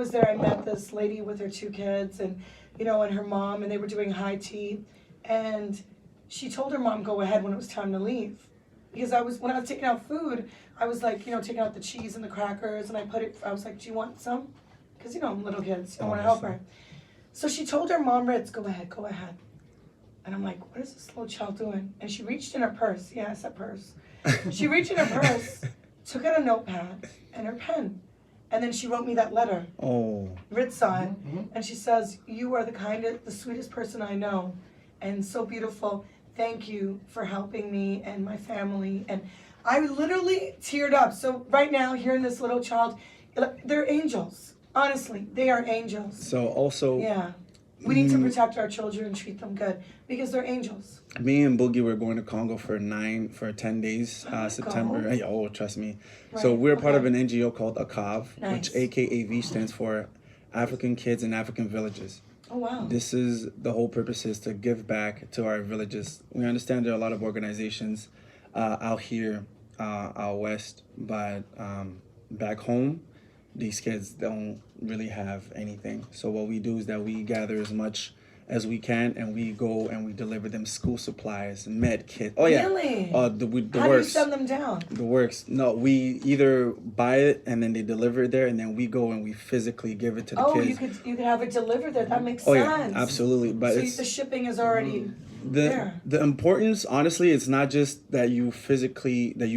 Was there, I met this lady with her 2 kids and, and her mom, and they were doing high tea. And she told her mom, go ahead when it was time to leave. Because when I was taking out food, I was like, taking out the cheese and the crackers, and I was like, do you want some? Because, little kids, I want to help her. So she told her mom, Ritz, go ahead, go ahead. And I'm like, what is this little child doing? And she reached in her purse. Yeah, I said purse. She reached in her purse, took out a notepad and her pen. And then she wrote me that letter. Oh. Ritz saw it. And she says, you are the sweetest person I know. And so beautiful. Thank you for helping me and my family. And I literally teared up. So right now, hearing this little child, they're angels. Honestly, they are angels. So also... Yeah. We need to protect our children and treat them good because they're angels. Me and Boogie were going to Congo for 10 days, September. Hey, oh, trust me. Right. So we're part of an NGO called AKAV, which AKAV stands for African Kids in African Villages. Oh, wow. This is, the whole purpose is to give back to our villages. We understand there are a lot of organizations out here, out west, but back home, these kids don't really have anything. So what we do is that we gather as much as we can, and we go and we deliver them school supplies, med kit. Oh yeah, really? The How works. do you send them down? The works. No, we either buy it and then they deliver it there, and then we go and we physically give it to the kids. Oh, you could have it delivered there. That makes sense. Yeah, absolutely. But so the shipping is already there. The importance, honestly, it's not just that you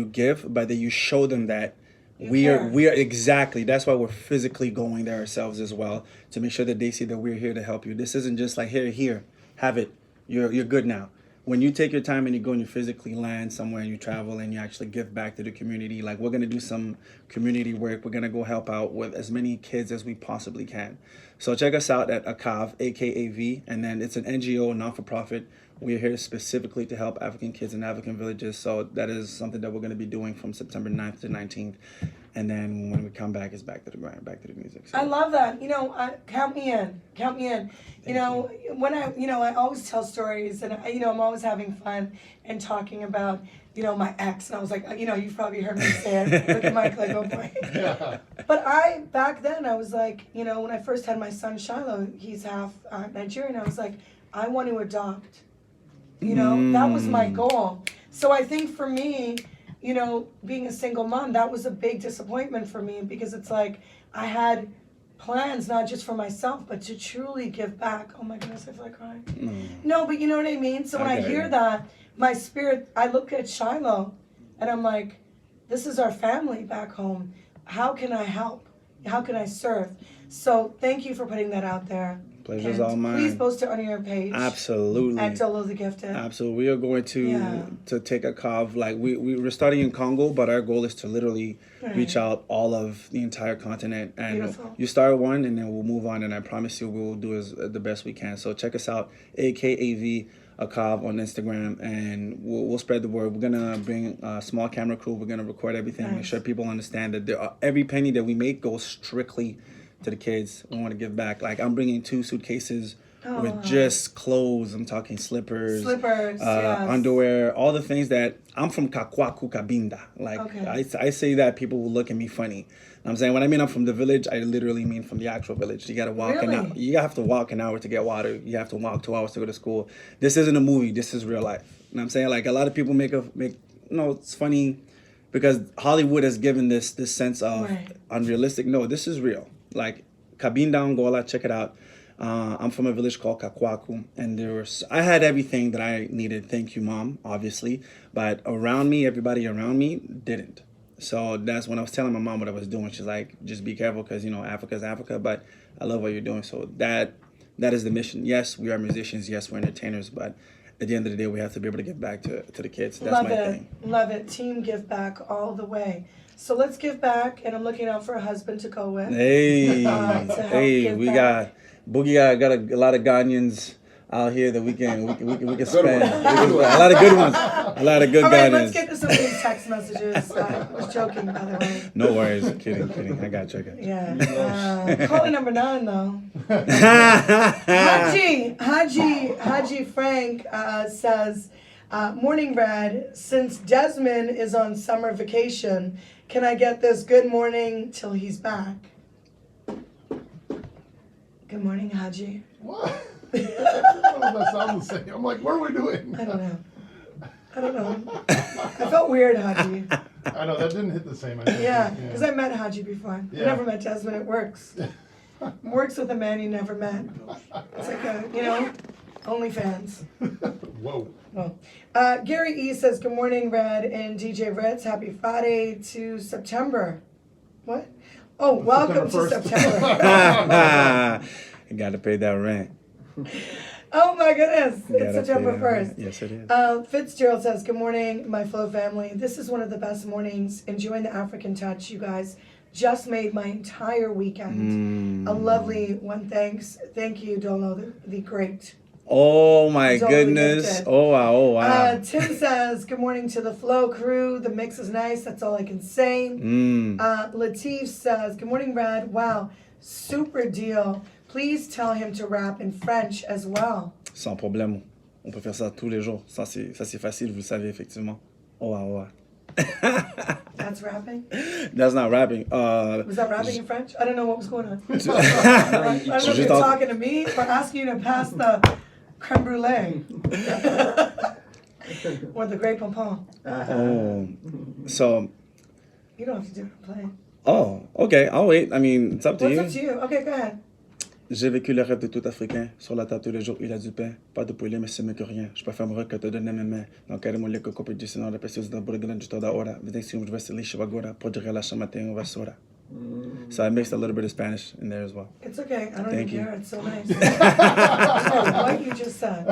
give, but that you show them that we are exactly. That's why we're physically going there ourselves as well, to make sure that they see that we're here to help you. This isn't just like here, have it. You're good now. When you take your time and you go and you physically land somewhere and you travel and you actually give back to the community, like we're gonna do some community work. We're gonna go help out with as many kids as we possibly can. So check us out at AKAV, AKAV, and then it's an NGO, non-for-profit. We're here specifically to help African kids in African villages. So that is something that we're going to be doing from September 9th to 19th. And then when we come back, it's back to the grind, back to the music. So. I love that. Count me in. Count me in. When I always tell stories, and I'm always having fun and talking about, my ex. And I was like, you've probably heard me say it. Look at Mike like, oh boy. But back then, I was like, when I first had my son Shiloh, he's half Nigerian. I was like, I want to adopt. That was my goal. So I think for me, being a single mom, that was a big disappointment for me because it's like I had plans not just for myself, but to truly give back. Oh my goodness, I feel like crying. No, but you know what I mean? So when I hear that, my spirit, I look at Shiloh and I'm like, this is our family back home. How can I help? How can I serve? So thank you for putting that out there. Pleasure's all mine. Please post it on your page. Absolutely. At Dolo the Gifted. Absolutely. We are going to take AKAV. Like we're starting in Congo, but our goal is to literally reach out all of the entire continent. And beautiful. You start one, and then we'll move on. And I promise you, we will do the best we can. So check us out, AKAV AKAV on Instagram, and we'll spread the word. We're gonna bring a small camera crew. We're gonna record everything. Make sure people understand that every penny that we make goes strictly to the kids. We want to give back. Like I'm bringing 2 suitcases with just clothes. I'm talking slippers, underwear, all the things that I'm from Kakwaku Kabinda. Like I say that people will look at me funny. I'm saying when I mean I'm from the village, I literally mean from the actual village. You gotta walk you have to walk an hour to get water. You have to walk 2 hours to go to school. This isn't a movie. This is real life. You know what I'm saying? Like a lot of people make it's funny because Hollywood has given this sense of unrealistic. No, this is real. Like Kabinda, Angola, check it out. I'm from a village called Kakwaku, and I had everything that I needed. Thank you, Mom, obviously. But everybody around me didn't. So that's when I was telling my mom what I was doing. She's like, just be careful because, Africa's Africa, but I love what you're doing. So that is the mission. Yes, we are musicians. Yes, we're entertainers, but at the end of the day, we have to be able to give back to the kids. That's my thing. Love it. Team give back all the way. So let's give back, and I'm looking out for a husband to go with. Hey, got Boogie got a lot of Ghanaians out here that we can spend. A lot of good ones. A lot of good Ghanaians. All right, let's get to some of these text messages. I was joking, by the way. No worries. Kidding. I got you. Yeah. Caller number 9, though. Haji Frank says, morning, Red. Since Desmond is on summer vacation, can I get this good morning till he's back? Good morning, Haji. What? I don't know if that sounds the same. I'm like, what are we doing? I don't know. I felt weird, Haji. I know, that didn't hit the same. I think. Yeah, because I met Haji before. I Yeah. never met Desmond. It works. Works with a man you never met. It's like a, OnlyFans. Whoa. Oh. Gary E says, good morning, Red and DJ Ritz. Happy Friday to September. What? Oh, welcome to September 1st. September. You got to pay that rent. Oh my goodness. You It's gotta September pay that rent. 1st. Yes, it is. Fitzgerald says, good morning, my Flow family. This is one of the best mornings. Enjoying the African touch, you guys. Just made my entire weekend. A lovely one. Thank you, Dolo, the great. Oh my Totally goodness. gifted. Oh wow. Tim says, good morning to the Flow crew. The mix is nice. That's all I can say. Latif says, good morning, Red. Wow, super deal. Please tell him to rap in French as well. Sans problème. On peut faire ça tous les jours. Ça c'est facile, vous le savez effectivement. Oh wow. That's rapping? That's not rapping. Was that rapping in French? I don't know what was going on. I don't know if you're talking to me or asking you to pass the creme brulee. Or the Grey Pompon. Oh, so. You don't have to do it. Play. Oh, okay. I'll wait. I mean, it's up to What's you. up to you? Okay, go ahead. J'ai vécu le rêve de tout Africain. Sur la table tous les jours, il a du pain. Pas de poulet, mais c'est mieux que rien. Je préfère me que te donner mes mains. Não quero mulher que eu compre de sinal da pessoa da burra grande toda hora. Vizinho de Wesley agora. Pode relaxar, mas tem vassoura. So I mixed a little bit of Spanish in there as well. It's okay. I don't Thank even you. care. It's so nice. What you just said.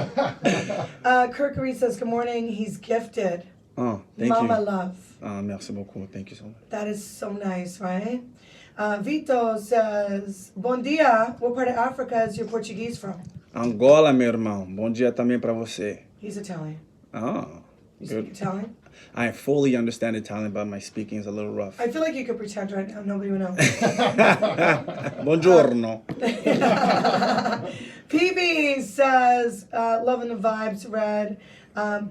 Kirkary says, good morning. He's gifted. Oh, thank Mama you. love. Merci beaucoup. Thank you so much. That is so nice, right? Vito says, bom dia. What part of Africa is your Portuguese from? Angola, meu irmão. Bom dia também para você. He's Italian. Oh, You good. speak Italian? I fully understand Italian, but my speaking is a little rough. I feel like you could pretend right now. Nobody would know. Buongiorno. PB says, loving the vibes, Red.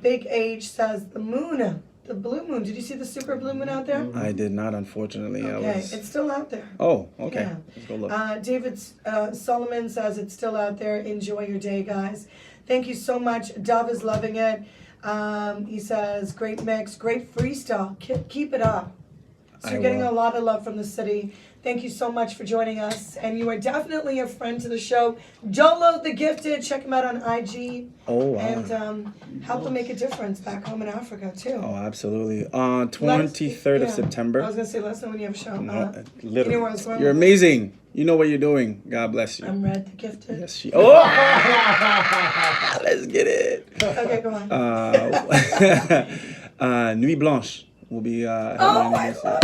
Big H says, the moon, the blue moon. Did you see the super blue moon out there? I did not, unfortunately. Okay, it's still out there. Oh, okay. Yeah. Let's go look. David Solomon says it's still out there. Enjoy your day, guys. Thank you so much. Dove is loving it. He says, great mix, great freestyle. Keep it up. So you're getting a lot of love from the city. Thank you so much for joining us. And you are definitely a friend to the show. Dolo the Gifted. Check him out on IG. Oh, wow. And help him make a difference back home in Africa, too. Oh, absolutely. 23rd of September. I was going to say, let us know when you have a show. No, you know where I was going you're with amazing. You know what you're doing. God bless you. I'm Red the Gifted. Yes, she. Oh, let's get it. Okay, go on. Nuit Blanche will be. Oh, I love that.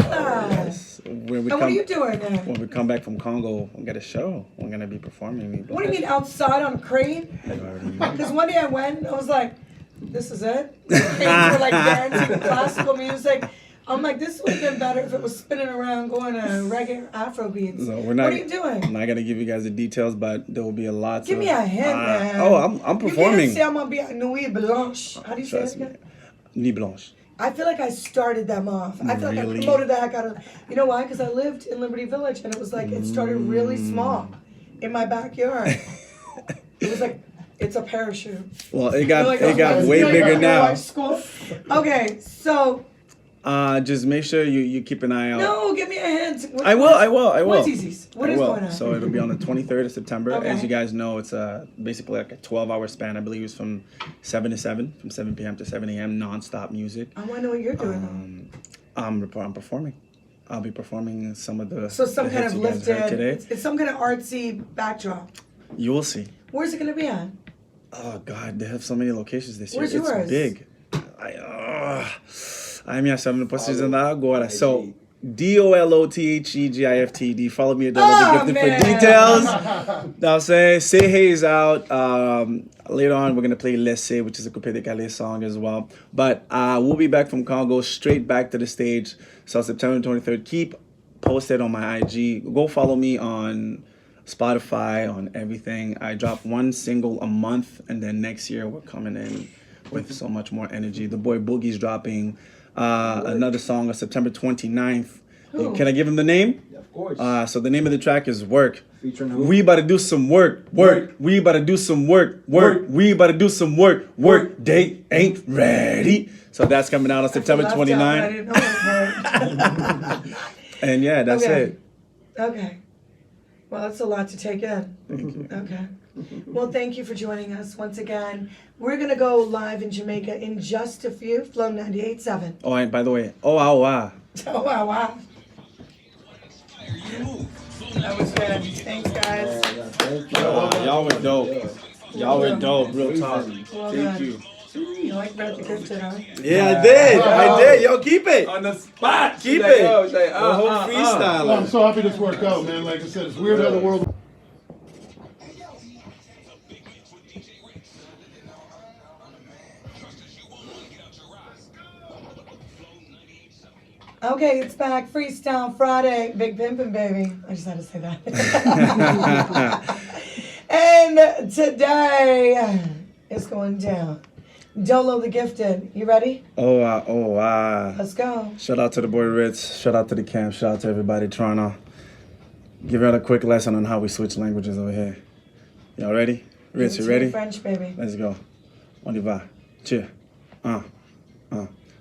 Yes. When we And what are you doing there? When we come back from Congo, we'll get a show. We're gonna be performing Nuit Blanche. What do you mean outside on a crane? You already know. Because one day I went, I was like, this is it? The cranes were like dancing classical music. I'm like, this would have been better if it was spinning around going to reggae Afro beats. No, we're not. What are you doing? I'm not gonna give you guys the details, but there will be a lot. Give me a hint, man. Oh, I'm performing. You can't say I'm gonna be at Nuit Blanche. How do you say it Trust me. again? Nuit Blanche. I feel like I started them off. I feel like I Really? promoted the heck out of. You know why? Because I lived in Liberty Village, and it was like it started really small in my backyard. It was like it's a parachute. Well, it got Like, way like, bigger now. like school. Okay, so Just make sure you keep an eye out. no, give me a hint. I will. What's easy? What I is will. going on? So it'll be on the 23rd of September. Okay. As you guys know, it's basically like a 12-hour span. I believe it's from 7 to 7, from 7 p.m. to 7 a.m. non-stop music. I want to know what you're doing. I'm performing. I'll be performing some of the. So some the kind hits of you guys heard lifted. today. It's some kind of artsy backdrop. You will see. Where's it gonna be at? Oh God, they have so many locations this Where's year. yours? It's big. Ai minha chave não posso dizer nada agora. So DOLOTHEGIFTD. Follow me at Dolo the Gifted for details. Now I'm saying, Say Hey is out. Later on, we're gonna play Laissez, which is a Coupé de Calais song as well. But we'll be back from Congo, straight back to the stage. So September 23rd. Keep posted on my IG. Go follow me on Spotify, on everything. I drop one single a month, and then next year we're coming in with so much more energy. The boy Boogie's dropping another song on September 29th. Who? Can I give him the name? Of course. So the name of the track is Work. Featuring who? We about to do some work. We about to do some work. We about to do some work. Date ain't ready. So that's coming out on September Left out, but I 29th. didn't know it was And yeah, that's Okay. it. Okay. Well, that's a lot to take in. Okay. Well, thank you for joining us once again. We're going to go live in Jamaica in just a few. Flow 98.7. Oh, and by the way, oh, wow. Oh, wow, wow. That was good. Thanks, guys. Thank you. Y'all were dope. Y'all were dope. Real talk. Well Thank done. you. You like Brett the Gifted, huh? Yeah, I did. I did. Yo, keep it. On the spot. Keep Like, it. oh, it's like, The whole Well, I'm freestyler. so happy this worked out, man. Like I said, it's weird how the world. Okay, it's back. Freestyle Friday. Big Pimpin' Baby. I just had to say that. And today it's going down. Dolo the Gifted. You ready? Oh, wow. Let's go. Shout out to the boy Ritz. Shout out to the camp. Shout out to everybody. Toronto. Give y'all a quick lesson on how we switch languages over here. Y'all ready? Ritz, Give it you to me ready? French, baby. Let's go. On y va. Cheer.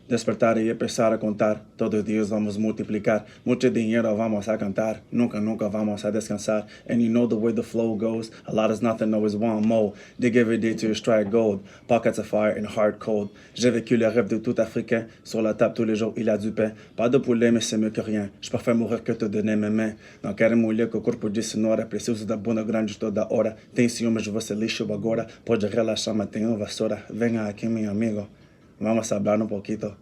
Despertar y empezar a contar. Todos los días vamos a multiplicar. Mucho dinero vamos a cantar. Nunca, nunca vamos a descansar. And you know the way the flow goes. A lot is nothing, always one more. Dig every day till you strike gold. Pockets of fire and heart cold. J'ai vécu le rêve de tout Africain. Sur la table tous les jours, il a du pain. Pas de poulet, mais c'est mieux que rien. Je préfère mourir que te donner mes mains. Não quero mulher que o corpo disse na hora. Preciso da bunda grande toda hora. Tem ciúmes, você lixo agora. Pode relaxar, mas tem uma vassoura. Venha aqui, meu amigo. Vamos a hablar un poquito.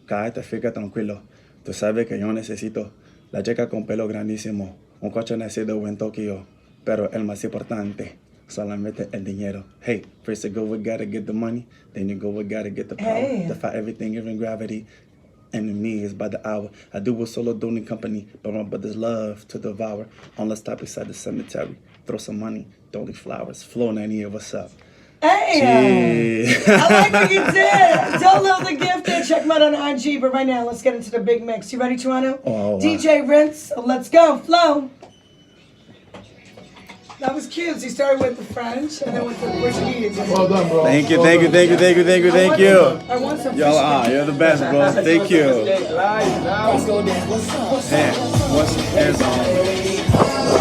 Cállate, fica tranquilo. Tú sabes que yo necesito la chica con pelo grandísimo. Un coche nacido en Tokio. Pero el más importante, solamente el dinero. Hey, first you go, we gotta get the money. Then you go, we gotta get the power. Hey. To fight everything, even gravity. Enemy is by the hour. I do a solo doing company, but my brother's love to devour. On the stop beside the cemetery. Throw some money, don't leave flowers. Flow 90, what's up? Hey! Yeah. I like what you did. Dolo the Gifted. Check him out on IG. But right now, let's get into the big mix. You ready, Toronto? Oh, wow. DJ Rinse, let's go. Flow. That was cute. So you started with the French and then with the Portuguese. Well done, bro. Thank you, Well thank you, done. thank you, thank you, thank you, thank you. I want some Y'all fish. you're the best, bro. Thank you. Live now. Man, what's hands on?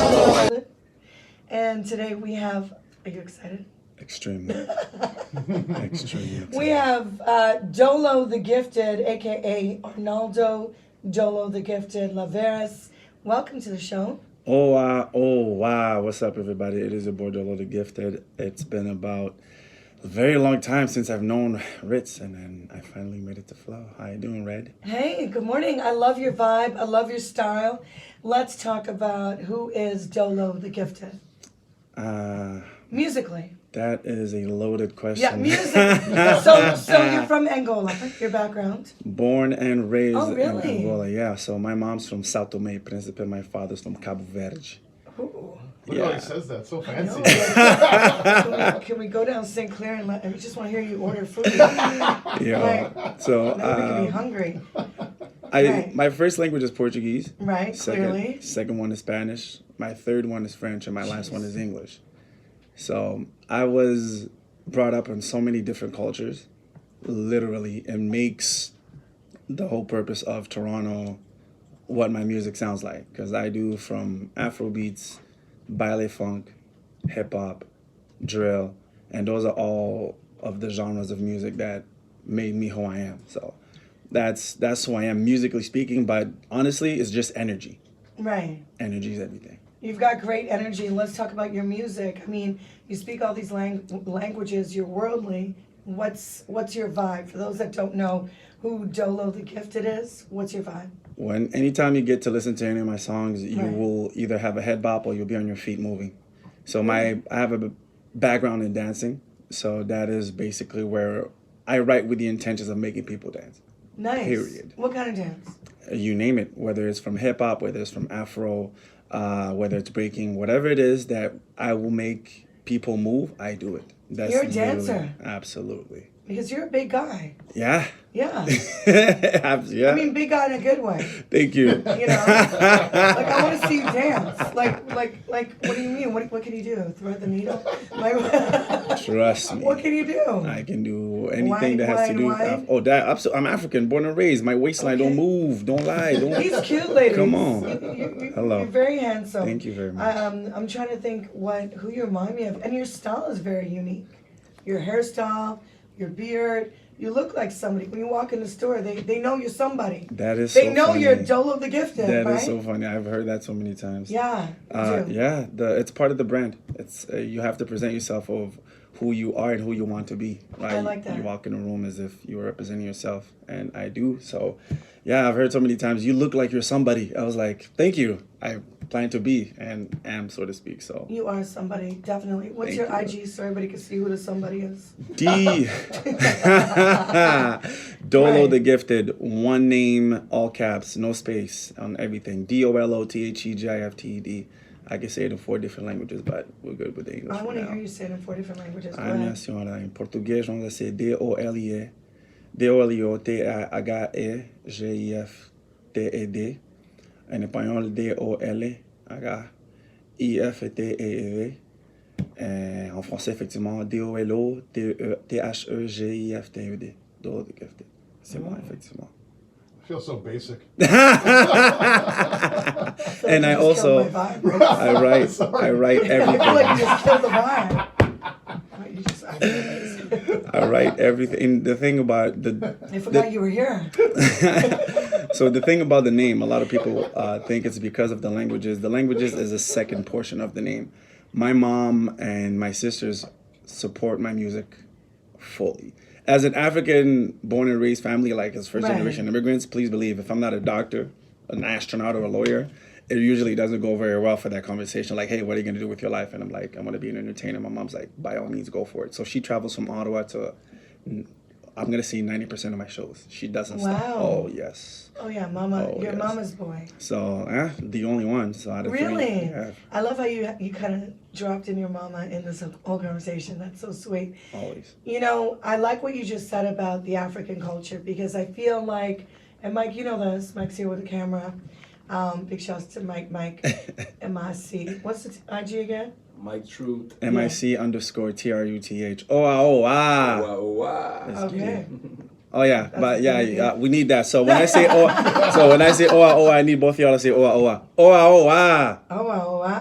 And today we have, are you excited? Extremely. Extremely. We have Dolo the Gifted, aka Arnaldo Dolo the Gifted Laveras. Welcome to the show. Oh, wow. What's up, everybody? It is your boy, Dolo the Gifted. It's been about a very long time since I've known Ritz, and then I finally made it to Flow. How you doing, Red? Hey, good morning. I love your vibe. I love your style. Let's talk about who is Dolo the Gifted. Uh, Musically. that is a loaded question. Yeah, music. so you're from Angola, your background. Born and raised Oh, really? in Angola, yeah. So my mom's from Sao Tome and Principe, my father's from Cabo Verde. Ooh. Look how Yeah. he says that. So No, fancy. can we go down St. Clair and I just want to hear you order food. Yeah. Right. So Now we can be hungry. Right. my first language is Portuguese. Right, clearly. Second one is Spanish. My third one is French, and my last one is English. So I was brought up in so many different cultures. Literally, it makes the whole purpose of Toronto what my music sounds like. Because I do from Afro beats, baile funk, hip hop, drill, and those are all of the genres of music that made me who I am. So that's who I am musically speaking. But honestly, it's just energy. Right. Energy is everything. You've got great energy. Let's talk about your music. I mean, you speak all these languages. You're worldly. What's your vibe? For those that don't know who Dolo the Gifted is, what's your vibe? Anytime you get to listen to any of my songs, you Right. will either have a head bop or you'll be on your feet moving. So I have a background in dancing, so that is basically where I write with the intentions of making people dance. Nice. Period. What kind of dance? You name it, whether it's from hip hop, whether it's from Afro, whether it's breaking, whatever it is that I will make people move, I do it. You're a literally- dancer. Absolutely. Because you're a big guy. Yeah. Yeah. Yeah. I mean, big guy in a good way. Thank you. You know, like I want to see you dance. Like, what do you mean? What can you do? Thread the needle? Like, Trust me. what can you do? I can do anything that has to do. Wine. Oh, that absolutely. I'm African, born and raised. My waistline don't Okay. move. Don't lie. Don't. He's cute, ladies. Come on. Hello. You're very handsome. Thank you very much. I'm trying to think who you remind me of, and your style is very unique. Your hairstyle, your beard. You look like somebody. When you walk in the store, they know you're somebody. That is. They so know funny. you're Dolo the Gifted, That right? is so funny. I've heard that so many times. Yeah. me too. Yeah. It's part of the brand. It's you have to present yourself of who you are and who you want to be. Right? I like that. You walk in a room as if you are representing yourself, and I do. So, yeah, I've heard so many times. You look like you're somebody. I was like, thank you. I plan to be and am, so to speak. So. You are somebody, definitely. What's Thank your you. IG so everybody can see who the somebody is? D. Dolo Right. the Gifted, one name, all caps, no space on everything. DOLOTHEGIFTED. I can say it in 4 different languages, but we're good with the English I for want to now. hear you say it in 4 different languages. Go Ah, minha ahead. senhora, em português vamos dizer DOLE, DOLIOTHGIFTED. Em espanhol, DOLHIFTED. En français, effectivement, DOLOTHEGIFTED. Dolo the Gifted. C'est moi, effectivement. I feel so basic. And I You just killed also, my vibe. I write I feel like everything. you just killed the vibe. You just, I I write everything. The thing about forgot you were here. So the thing about the name, a lot of people think it's because of the languages. The languages is a second portion of the name. My mom and my sisters support my music fully. As an African born and raised family, like as first Right. generation immigrants, please believe if I'm not a doctor, an astronaut, or a lawyer, it usually doesn't go very well for that conversation. Like, hey, what are you going to do with your life? And I'm like, I'm going to be an entertainer. My mom's like, by all means, go for it. So she travels from Ottawa to, I'm going to see 90% of my shows. She doesn't stop. Wow. Oh, yes. Oh yeah, mama, Oh, you're yes. mama's boy. So, the only one. So out of 3. Really? Yeah, I love how you kind of dropped in your mama in this whole conversation. That's so sweet. always. You know, I like what you just said about the African culture because I feel like, and Mike, you know this, Mike's here with the camera. Big shouts to Mike, MIC. What's the IG again? Mike Truth. MIC_TRUTH. Oh, Wow, wow. Okay. Oh yeah, That's but a yeah, good idea. yeah, we need that. So when I say oh, I need both of y'all to say oh. Oh, wow.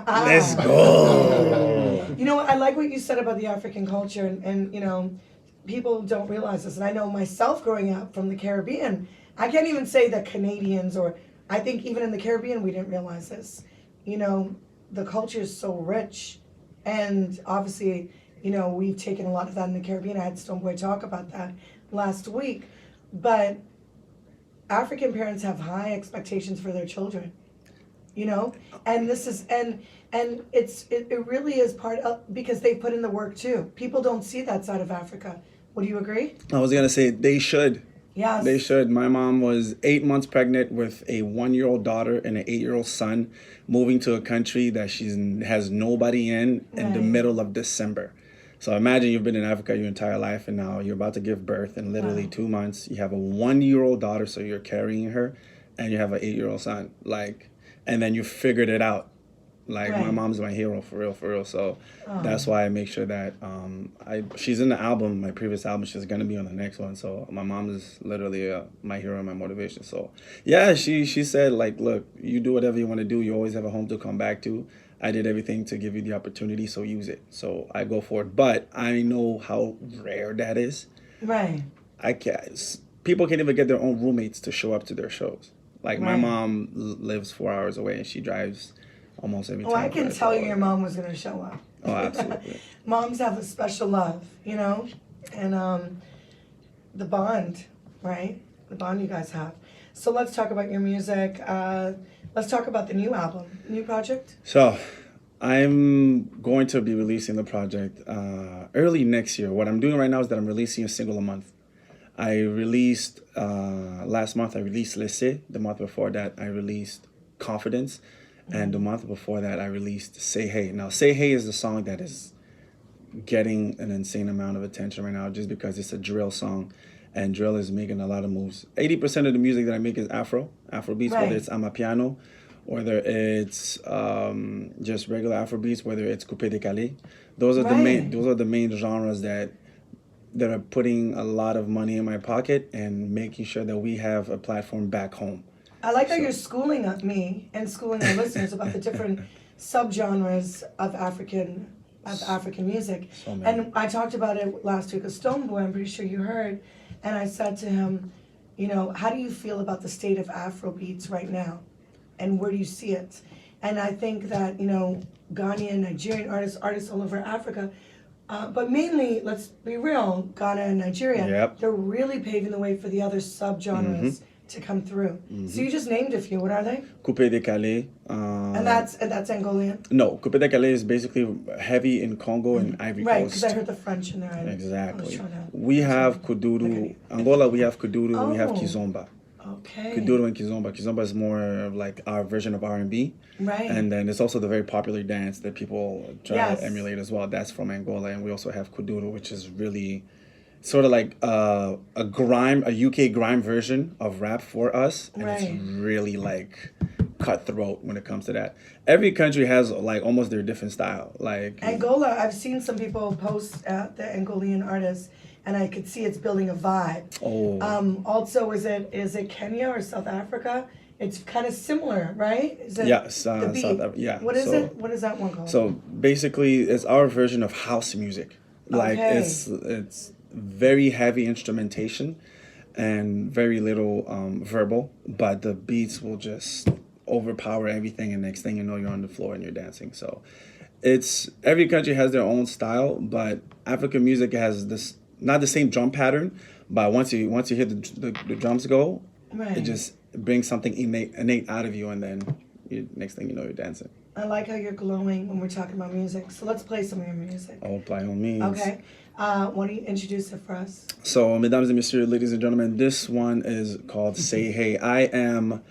Let's go. You know what? I like what you said about the African culture, and you know, people don't realize this. And I know myself growing up from the Caribbean, I can't even say that Canadians, or I think even in the Caribbean, we didn't realize this. You know, the culture is so rich, and obviously, you know, we've taken a lot of that in the Caribbean. I had Stoneboy talk about that last week, but African parents have high expectations for their children. You know, and this is and it really is part of, because they put in the work too. People don't see that side of Africa. Would you agree? I was gonna say they should. Yes. They should. My mom was 8 months pregnant with a 1-year-old daughter and an 8-year-old son, moving to a country that she has nobody in the Right. middle of December. So imagine you've been in Africa your entire life, and now you're about to give birth in literally Wow. 2 months. You have a 1-year-old daughter, so you're carrying her, and you have an 8-year-old son. And then you figured it out. My Right. mom's my hero, for real. So that's why I make sure that she's in the album, my previous album. She's gonna be on the next one. So my mom is literally my hero and my motivation. So yeah, she said, like, look, you do whatever you want to do. You always have a home to come back to. I did everything to give you the opportunity, so use it. So I go for it. But I know how rare that is. Right. People can't even get their own roommates to show up to their shows. Like my Right. mom lives 4 hours away, and she drives almost every time. Oh, I can for tell us. you your mom was gonna show up. Oh, absolutely. Moms have a special love, you know, and the bond, right? The bond you guys have. So let's talk about your music. Let's talk about the new album, new project. So, I'm going to be releasing the project early next year. What I'm doing right now is that I'm releasing a single a month. I released last month. I released Laissez. The month before that, I released Confidence, and the month before that, I released Say Hey. Now, Say Hey is the song that is getting an insane amount of attention right now just because it's a drill song, and drill is making a lot of moves. 80% of the music that I make is Afro beats, Right. whether it's Amapiano, whether it's just regular Afro beats, whether it's coupé décalé. Those are the main genres that are putting a lot of money in my pocket and making sure that we have a platform back home. I like how you're schooling me and schooling our listeners about the different subgenres of African music. So many. And I talked about it last week with Stoneboy, I'm pretty sure you heard, and I said to him, you know, how do you feel about the state of Afro beats right now? And where do you see it? And I think that, you know, Ghanaian, Nigerian artists all over Africa, but mainly, let's be real, Ghana and Nigeria, Yep. they're really paving the way for the other subgenres to come through. So you just named a few. What are they? Coupé décalé. And that's Angolan. No, coupé décalé is basically heavy in Congo and Ivory Right, Coast. because I heard the French in there. I was Exactly. trying to- We have Kuduru. Angola, we have Kuduru, we have Oh. Kizomba. Okay. Kuduro and Kizomba. Kizomba is more of like our version of R&B. Right. And then it's also the very popular dance that people try Yes. to emulate as well. That's from Angola. And we also have Kuduro, which is really sort of like a UK grime version of rap for us. And Right. it's really like cutthroat when it comes to that. Every country has like almost their different style. Like Angola, I've seen some people post the Angolan artists, and I could see it's building a vibe. Oh. Also, is it Kenya or South Africa? It's kind of similar, right? Is it Yes, the beat? South Af- yeah, What is so- it? What is that one called? So basically, it's our version of house music. Like Okay. it's very heavy instrumentation and very little verbal, but the beats will just overpower everything, and next thing you know, you're on the floor and you're dancing. So it's every country has their own style, but African music has this not the same drum pattern, but once you hear the drums go, Right. it just brings something innate out of you, and then next thing you know, you're dancing. I like how you're glowing when we're talking about music. So let's play some of your music. Oh, by all means. Okay. Why don't you introduce it for us? So, mesdames et messieurs, ladies and gentlemen, this one is called Say Hey. I am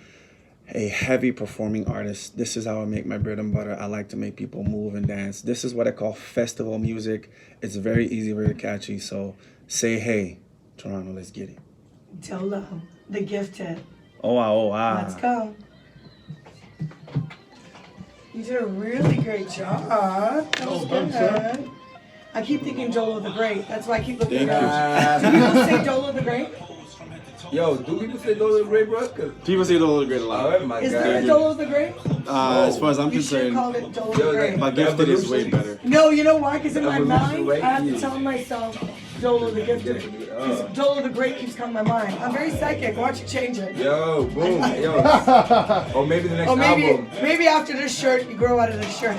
a heavy performing artist. This is how I make my bread and butter. I like to make people move and dance. This is what I call festival music. It's very easy, very catchy. So, Say Hey, Toronto, let's get it. Dolo, the gifted. Oh, wow, oh, wow. Let's go. You did a really great job. That was Well done, good. sir. I keep thinking Dolo the Great. That's why I keep looking Thank at you. Do people say Dolo the Great? Yo, do people say those are great, bro? 'Cause- People say Dolo the Great a Oh my Is god. there a Dolo the Great? As far as I'm You should have called it Dolo the Yo, Great. my gifted is way Evolution. better. No, you know why? Because in my Evolution, mind, right? I have to Yeah. tell myself Dolo the Gifted. Because Dolo the Great keeps coming to my mind. I'm very psychic. Why don't you change it? Yo, boom, yo. Or maybe the next Or album. maybe after this shirt, you grow out of this shirt.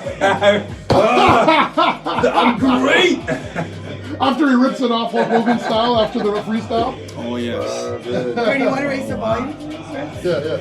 I'm great. After he rips it off Hulk Hogan style after the freestyle. Oh, yes. Or do you want to raise the volume? Yeah, yeah.